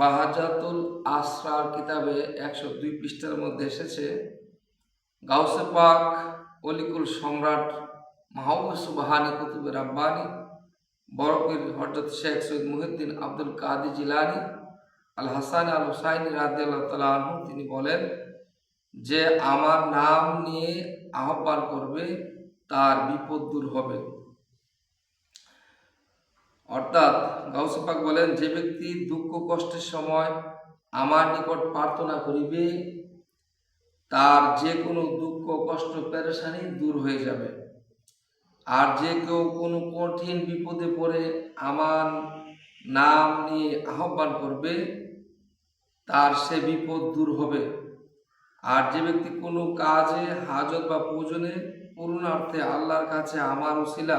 বাহাজাতুল আসরার কিতাবে 102 পৃষ্ঠার মধ্যে এসেছে, গাউসে পাক অলিকুল সম্রাট মাহবুব সুবহানি কুতুবে রাব্বানি বরপীর হযরত শেখ সৈয়দ মুহিউদ্দিন আব্দুল কাদের জিলানী আল হাসান আল হুসাইনি রাদিয়াল্লাহু তাআলা আনহু তিনি বলেন যে আমার নাম নিয়ে আহ্বান করবে তার বিপদ দূর হবে। অর্থাৎ গাউসে পাক বলেন, যে ব্যক্তি দুঃখ কষ্টের সময় আমার নিকট প্রার্থনা করিবে তার যে কোনো দুঃখ কষ্ট পেরেশানি দূর হয়ে যাবে। আর যে কেউ কোনো কঠিন বিপদে পড়ে আমার নাম নিয়ে আহ্বান করবে তার সে বিপদ দূর হবে। আর যে ব্যক্তি কোনো কাজে হাজত বা প্রয়োজনে পূরণার্থে আল্লাহর কাছে আমার ওসিলা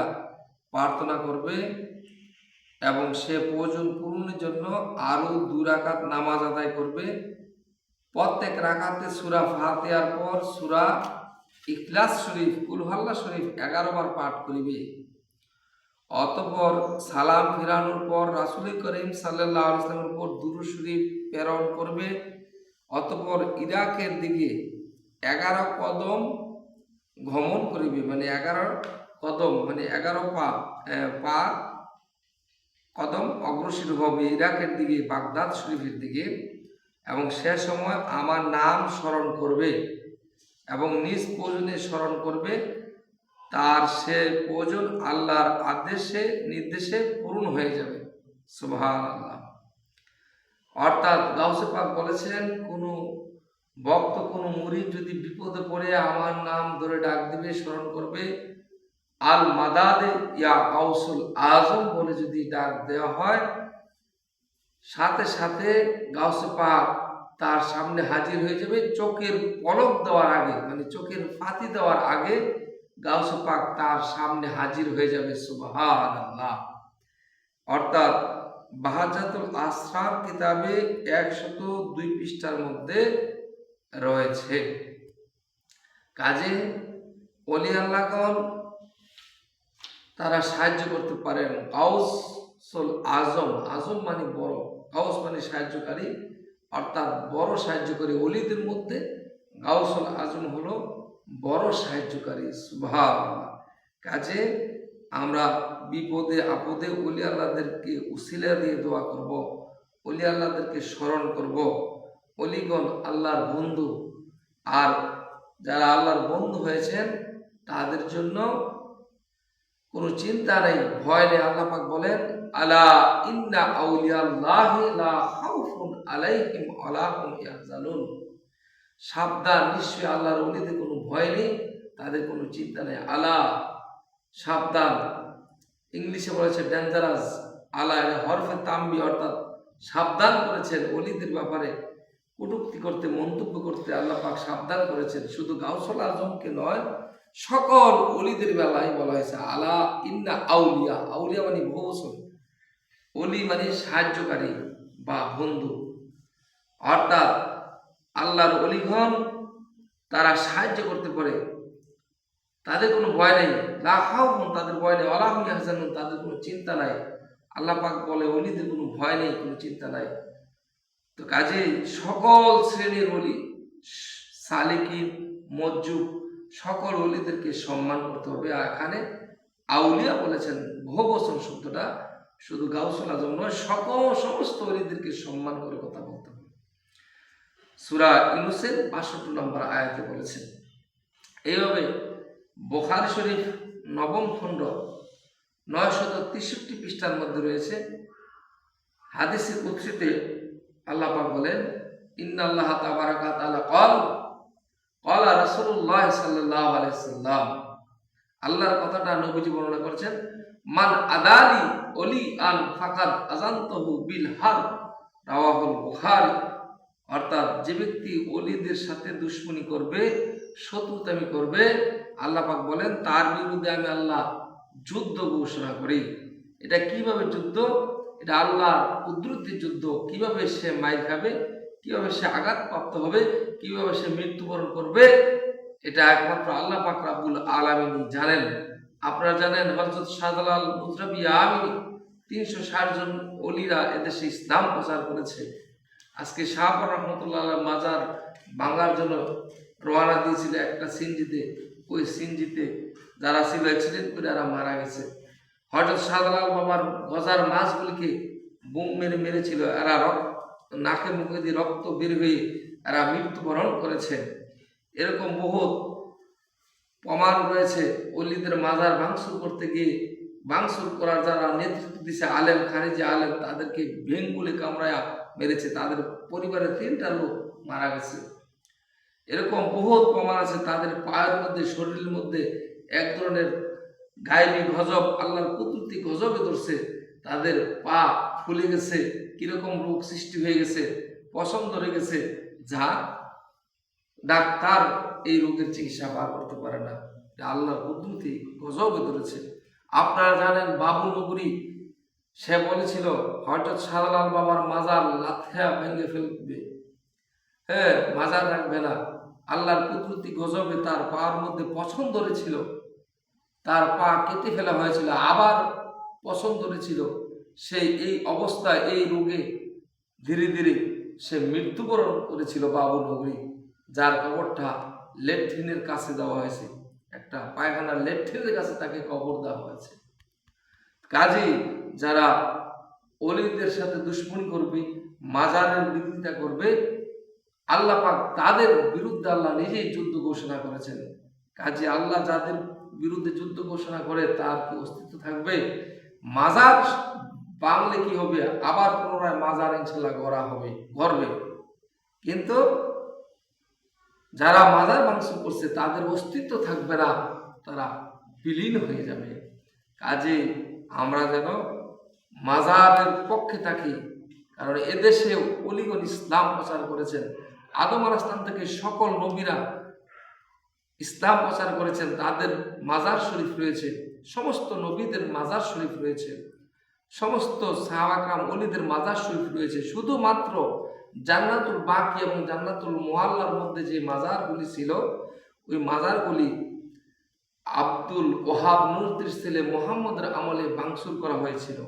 প্রার্থনা করবে এবং সে প্রয়োজন পূরণের জন্য আরও 2 রাকাত নামাজ আদায় করবে, প্রত্যেক রাকাতে সূরা ফাতিহার পর সূরা ইখলাস শরীফ কুল হুয়াল্লাহ শরীফ 11 বার পাঠ করিবে। অতঃপর সালাম ফিরানোর পর রাসূল করিম সাল্লাল্লাহু আলাইহি ওয়াসাল্লামের উপর দুরূদ শরীফ প্রেরণ করবে। অতঃপর ইরাকের দিকে 11 কদম গমন করিবে, মানে 11 কদম মানে 11 পা কদম অগ্রসর হবে ইরাকের দিকে, বাগদাদ শরীফের দিকে, এবং সে সময় আমার নাম স্মরণ করবে এবং নিজ প্রয়োজনে স্মরণ করবে, তার সে প্রয়োজন আল্লাহর আদেশে নির্দেশে পূরণ হয়ে যাবে। সুবহানাল্লাহ। অর্থাৎ গাউসে পাক বলেছেন, কোনো ভক্ত কোনো মুরিদ যদি বিপদে পড়ে আমার নাম ধরে ডাক দিবে, স্মরণ করবে, আল মাদাদে ইয়া গাউসুল আজম বলে যদি ডাক দেওয়া হয়, সাথে সাথে গাউসে পাক তার সামনে হাজির হয়ে যাবে। চোখের পলক দেওয়ার আগে, মানে চোখের ফাতি দেওয়ার আগে গাউসে পাক তার সামনে হাজির হয়ে যাবে। সুবহানাল্লাহ। অর্থাৎ বাহাজাতুল আসরার কিতাবে 102 পৃষ্ঠার মধ্যে রয়েছে। কাজে ওলি আল্লাহগণ তারা সাহায্য করতে পারেন। গাউসুল আজম, আজম মানে বড়, গাউস মানে সাহায্যকারী, অর্থাৎ বড় সাহায্যকারী। ওলিদের মধ্যে গাউসুল আজম হলো বড় সাহায্যকারী। সুবহানাল্লাহ। কাজে আমরা বিপদে আপদে ওলি আল্লাহদেরকে উসিলা দিয়ে দোয়া করব, ওলি আল্লাহদেরকে স্মরণ করব। ওলিগণ আল্লাহর বন্ধু, আর যারা আল্লাহর বন্ধু হয়েছেন তাদের জন্য কোনো চিন্তা নেই, ভয় নেই। আল্লাহ পাক বলেন, আলা ইন্না আউলিয়াল্লাহি লা খাউফুন আলাইহিম ওয়ালা হুম ইয়াহজানুন। সাবধান, নিশ্চয়ই আল্লাহর ওলিদের কোনো ভয় নেই, তাদের কোনো চিন্তা নেই। আলা, সাবধান। ইংলিশে বলেছে ডেঞ্জারাস। আলা হরফে তাম্বি, অর্থাৎ সাবধান করেছেন ওলিদের ব্যাপারে কটূক্তি করতে, মন্তব্য করতে আল্লাহ পাক সাবধান করেছেন। শুধু গাউসুল আজমকে নয়, সকল ওলিদের বেলায় বলা হয়েছে আলা ইন্না আউলিয়া। আউলিয়া মানে বহুবচন, ওলি মানে সাহায্যকারী বা বন্ধু। অর্থাৎ আল্লাহর ওলিগণ তারা সাহায্য করতে পারে, তাদের কোনো ভয় নেই। লা খাউফুন, তাদের ভয় নেই। ওয়ালা হুম ইয়াহজানুন, তাদের কোনো চিন্তা নাই। আল্লাহ পাক বলে ওলিদের কোনো ভয় নেই, কোনো চিন্তা নাই। তো কাজে সকল শ্রেণীর ওলি, সালিকিন, মজ্জুব, সকল ওলিদেরকে সম্মান করতে হবে। আর এখানে আউলিয়া বলেছেন বহুবচন শব্দটা, শুধু গাউসুল আজম নয়, সমস্ত ওলিদেরকে সম্মান করে কথা বলতে হবে। সূরা ইউনূসের 62 নম্বর আয়াতে বলেছেন। এইভাবে বুখারী শরীফ 9ম খণ্ড 963 পৃষ্ঠার মধ্যে রয়েছে হাদিসে কুদসিতে আল্লাহ পাক বলেন, ইন্নাল্লাহ তাবারাকা ওয়া তাআলা ক্বালা রাসূলুল্লাহ সাল্লাল্লাহু আলাইহি ওয়াসাল্লাম। আল্লাহর কথাটা নবীজি বর্ণনা করেছেন, মান আদালি ওলি আন ফাকাদ আযানতুহু বিল হারব, রাওয়াহুল বুখারী। অর্থাৎ যে ব্যক্তি ওলিদের সাথে দুশমনি করবে, শত্রুতামি করবে, আল্লাহ পাক বলেন তার বিরুদ্ধে আমি আল্লাহ যুদ্ধ ঘোষণা করি। এটা কিভাবে যুদ্ধ? এটা আল্লাহর কুদরতি যুদ্ধ। কিভাবে সে মাইর খাবে, কিভাবে সে আঘাতপ্রাপ্ত হবে, কিভাবে সে মৃত্যুবরণ করবে, এটা একমাত্র আল্লাহ পাক রব্বুল আলামিন জানেন। আপনারা জানেন হযরত শাহজালাল মুজরাবি আমিনী 360 জন ওলিরা এদেশে ইসলাম প্রচার করেছে। আজকে শাহপুর রহমতুল্লাহ মাজার ভাঙার জন্য রওনা দিয়েছিল একটা সিনজিতে, ওই সিনজিতে যারা ছিল অ্যাক্সিডেন্ট করে এরা মারা গেছে। হযরত শাহজালাল বাবার গজার মাছগুলিকে বুম মেরে মেরেছিল, এরা নাকে মুখে দিয়ে রক্ত বের হয়ে এরা মৃত্যুবরণ করেছে। এরকম বহুত প্রমাণ রয়েছে। অলিদের মাজার ভাঙচুর করতে গিয়ে ভাঙচুর করার যারা নেতৃত্ব দিছে আলেম, খারিজি আলেম, তাদেরকে ভেঙ্গুলে কামড়ায়া মেরেছে, তাদের পরিবারের 3টা লোক মারা গেছে। এরকম বহুত প্রমাণ আছে। তাদের পায়ের মধ্যে, শরীরের মধ্যে এক ধরনের গায়েবী গজব, আল্লাহর কুদরতি গজবে ধরছে, তাদের পা ফুলে গেছে, কিরকম রোগ সৃষ্টি হয়ে গেছে, পশম ধরে গেছে, যা ডাক্তার এই রোগের চিকিৎসা বার করতে পারে না। আল্লাহর কুদরতি গজবে ধরেছে। আপনারা জানেন বাবু নগরী, সে বলেছিল হযরত শাহজালাল বাবার মাজার লাথিয়া ভেঙে ফেলবে, হ্যাঁ, মাজার রাখবে না। আল্লাহর কুদরতি গজবে তার পার মধ্যে পছন্দ ধরেছিল, তার পা কেটে ফেলা হয়েছিল, আবার পছন্দ ধরেছিল। সেই এই অবস্থায়, এই রোগে ধীরে ধীরে সে মৃত্যুবরণ করেছিল বাবু নগরী, যার কবরটা লেট্রিনের কাছে দেওয়া হয়েছে, একটা পায়খানার লেট্রিনের কাছে তাকে কবর দেওয়া হয়েছে। কাজী যারা অলিদের সাথে দুশ্মনী করবে, মাজারের বিরোধিতা করবে, আল্লাহ পাক তাদের বিরুদ্ধে আল্লাহ নিজেই যুদ্ধ ঘোষণা করেছেন। কাজী আল্লাহ যাদের বিরুদ্ধে যুদ্ধ ঘোষণা করে তার কি অস্তিত্ব থাকবে? মাজার বাংলে কি হবে? আবার পুনরায় মাজার ইনশাল্লাহ গড়বে, কিন্তু যারা মাজার ভাঙচুর করছে তাদের অস্তিত্ব থাকবে না, তারা বিলীন হয়ে যাবে। কাজে আমরা যেন মাজারের পক্ষে থাকি, কারণ এদেশে অলিগণ ইসলাম প্রচার করেছেন। আদম আলাইহিস সালাম থেকে সকল নবীরা ইসলাম প্রচার করেছেন, তাদের মাজার শরীফ রয়েছে, সমস্ত নবীদের মাজার শরীফ রয়েছে, সমস্ত সাহাবা کرام ওলিদের মাজার শরীফ রয়েছে। শুধুমাত্র জান্নাতুল বাকি এবং জান্নাতুল মুআল্লার মধ্যে যে মাজারগুলি ছিল, ওই মাজারগুলি আব্দুল ওহাব নুরদির ছেলে মুহাম্মদের আমলে ভাঙচুর করা হয়েছিল।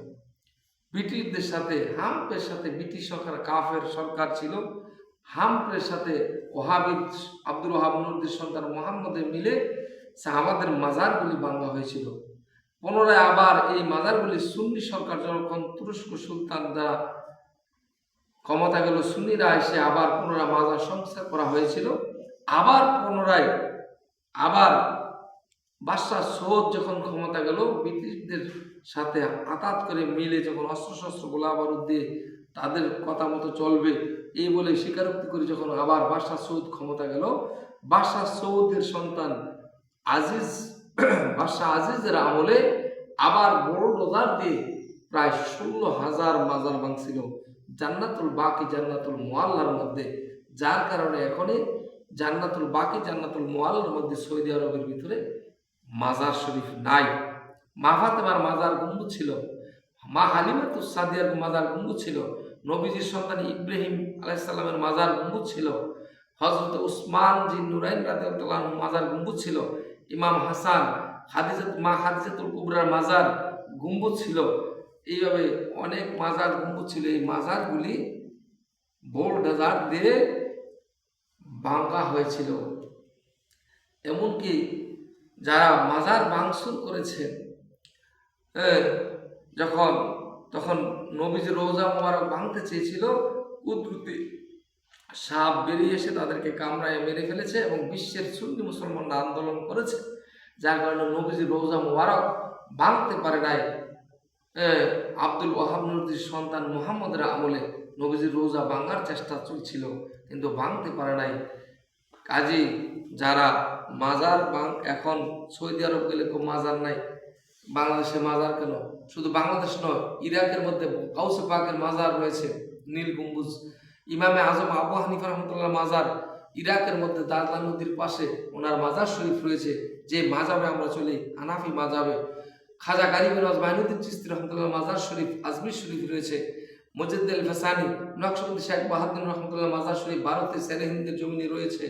ব্রিটিশদের সাথে, হাম্পের সাথে, ব্রিটিশ সরকার কাফের সরকার ছিল, হাম্পের সাথে আব্দুল ওহাব নুরদির সন্তান মুহাম্মদের মিলে সাহাবাদের মাজারগুলি ভাঙা হয়েছিল। পুনরায় আবার এই মাজারগুলি সুন্নি সরকার যখন তুরস্ক সুলতান দ্বারা ক্ষমতা গেল, সুন্নিরা এসে আবার পুনরায় মাজার সংস্কার করা হয়েছিল। আবার পুনরায় আবার বাদশাহ সৌদ যখন ক্ষমতা গেল, ব্রিটিশদের সাথে আতাত করে মিলে যখন অস্ত্রশস্ত্র গোলা বারুদ দিয়ে তাদের কথা মতো চলবে এই বলে স্বীকারোক্তি করে যখন আবার বাদশাহ সৌদ ক্ষমতা গেল, বাদশাহ সৌদের সন্তান বাদশাহ আজিজের আমলে আবার বড় রোজার দিয়ে প্রায় 16,000 মাজার ভাঙছিল জান্নাতুল বাকি, জান্নাতুল মুআল্লার মধ্যে। যার কারণে এখনই জান্নাতুল বাকি, জান্নাতুল মুআল্লার মধ্যে সৌদি আরবের ভিতরে মাজার শরীফ নাই। মা ফাতেমার মাজার গম্বুজ ছিল, মা হালিমাতুস সাদিয়ার মাজার গম্বুজ ছিল, নবীজির সন্তান ইব্রাহিম আলাইহিস সালামের মাজার গম্বুজ ছিল, হযরত উসমান জিন নুরাইন রাদিয়াল্লাহু আনহু মাজার গম্বুজ ছিল, ইমাম হাসান, মা খাদিজাতুল কুবরার মাজার গম্বুজ ছিল। এইভাবে অনেক মাজার গম্বুজ ছিল। এই মাজারগুলি বোল্ডোজার দিয়ে ভাঙা হয়েছিল। এমনকি যারা মাজার ভাঙচুর করেছে, তখন নবীজি রওজা মোবারক ভাঙতে চেয়েছিল, কুদরতি সাপ বেরিয়ে এসে তাদেরকে কামড়ায় মেরে ফেলেছে এবং বিশ্বের সুন্নি মুসলমানরা আন্দোলন করেছে, যার কারণে নবীজি রওজা মোবারক ভাঙতে পারে নাই। আব্দুল ওহাব নুরদির সন্তান মুহাম্মদের আমলে নবীজির রওজা ভাঙার চেষ্টা চলছিল, কিন্তু ভাঙতে পারে নাই। কাজী যারা মাজার এখন সৌদি আরব গেলে খুব মাজার নাই, বাংলাদেশে মাজার কেন? শুধু বাংলাদেশ নয়, ইরাকের মধ্যে গাউসে পাকের মাজার রয়েছে, নীল গম্বুজ। ইমামে আজম আবু হানিফা রাহমাতুল্লাহ মাজার ইরাকের মধ্যে দাজলা নদীর পাশে ওনার মাজার শরীফ রয়েছে। যে মাজাবে আমরা চলি, হানাফি মাজাবে। খাজা গারিব নওয়াজ মাইনুদ্দিন চিশতি রাহমাতুল্লাহ মাজার শরীফ আজমির শরীফ রয়েছে। মুজাদ্দিদ আল ফাসানি, নকশবন্দি শেখ বাহাউদ্দিন রহমতুল্লাহ মাজার শরীফ ভারতের সেরেহিন্দের জমিনে রয়েছে।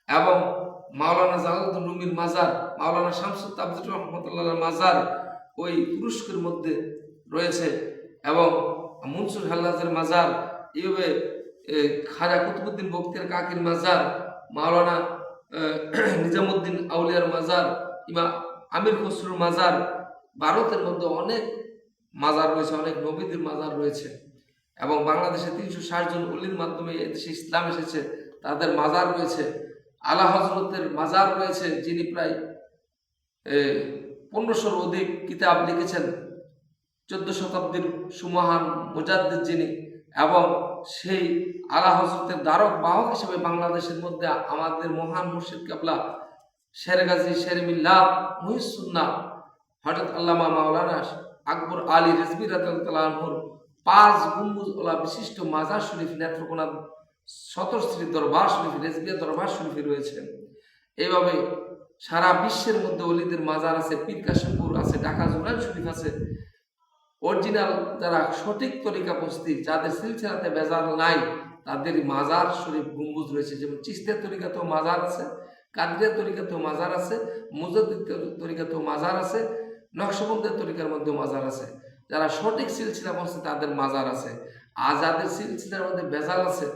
এবং মাওলানা জালালউদ্দিন রুমির মাজার, মাওলানা শামসুত তাবরিজ রহমতুল্লাহ মাজার ওই তুরস্কের মধ্যে রয়েছে, এবং মনসুর হাল্লাজের মাজার। এইভাবে খাজা কুতুবুদ্দিন বখতিয়ার কাকির মাজার, মাওলানা নিজামুদ্দিন আউলিয়ার মাজার, ইমাম আমির খসরুর মাজার, ভারতের মধ্যে অনেক মাজার রয়েছে, অনেক নবীদের মাজার রয়েছে এবং বাংলাদেশে 360 জন অলির মাধ্যমে এদেশে ইসলাম এসেছে, তাদের মাজার রয়েছে। আলা হজরতের মাজার রয়েছে, যিনি প্রায় 1500-র অধিক কিতাব লিখেছেন, 14 শতাব্দীর সুমহান মুজাদ্দিদ যিনি, এবং সেই আলা হজরতের দ্বারক বাহক হিসেবে বাংলাদেশের মধ্যে আমাদের মহান মুর্শিদ কেবলা শের গাজী শের মিল্লাত মুহিসুন্নাহ হযরত আল্লামা মাওলানা আকবর আলী রিজভী রাদিয়াল্লাহু আনহুর 5 গম্বুজ ওলা বিশিষ্ট মাজার শরীফ, নেত্রকোনা শতশ্রী দরবার শরীফ, রেজবিয়া দরবার শরীফ রয়েছে। এইভাবে সারা বিশ্বের মধ্যে অলিদের মাজার আছে, পীর কাশিমপুর আছে, ঢাকা জুরাইন শরীফ আছে। অরিজিনাল যারা সঠিক তরিকা পন্থী, যাদের সিলসিলাতে ভেজাল নাই, তাদের মাজার শরীফ গম্বুজ রয়েছে। যেমন চিশতিয়া তরিকাতেও মাজার আছে, কাদরিয়া তরিকাতেও মাজার আছে, মুজাদ্দিদ তরিকাতেও মাজার আছে, নকশবন্দের তরিকার মধ্যেও মাজার আছে। যারা সঠিক সিলসিলা পন্থী তাদের মাজার আছে। আর যাদের সিলসিলার মধ্যে ভেজাল আছে,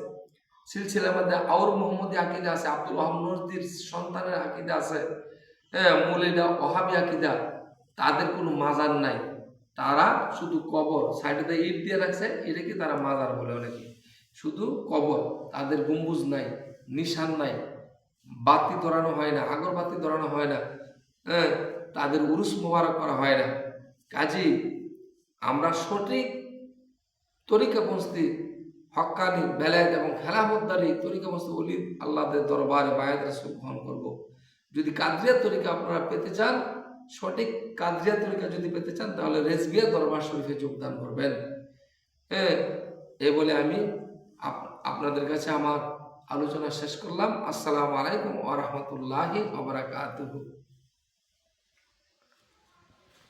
সিলসিলার মধ্যে আউর মোহাম্মদী আকিদা আছে, আব্দুল ওহাব নজদির সন্তানের আকিদা আছে, মৌলিদা ওহাবী আকিদা, তাদের কোনো মাজার নাই। তারা শুধু কবর সাইডে ইট দিয়ে রাখছে, এটাকে তারা মাজার বলে অনেকে। শুধু কবর, তাদের গম্বুজ নাই, নিশান নাই, বাতি ধরানো হয় না, আগরবাতি ধরানো হয় না, তাদের উরুস মোবারক করা হয় না। কাজেই আমরা সঠিক তরিকাপন্থী হক্কানি বেলায়েত এবং খেলাফতদারি তরিকাপন্থী ওলি আল্লাহদের দরবারে বায়াত রাসূল গ্রহণ করব। যদি কাদরিয়া তরিকা আপনারা পেতে চান, সঠিক কাদরিয়া তরিকা যদি পেতে চান, তাহলে রেজবিয়া দরবার শরীফে যোগদান করবেন। এই বলে আমি আপনাদের কাছে আমার আলোচনা শেষ করলাম। আসসালামু আলাইকুম ওয়া রাহমাতুল্লাহি ওয়া বারাকাতুহু।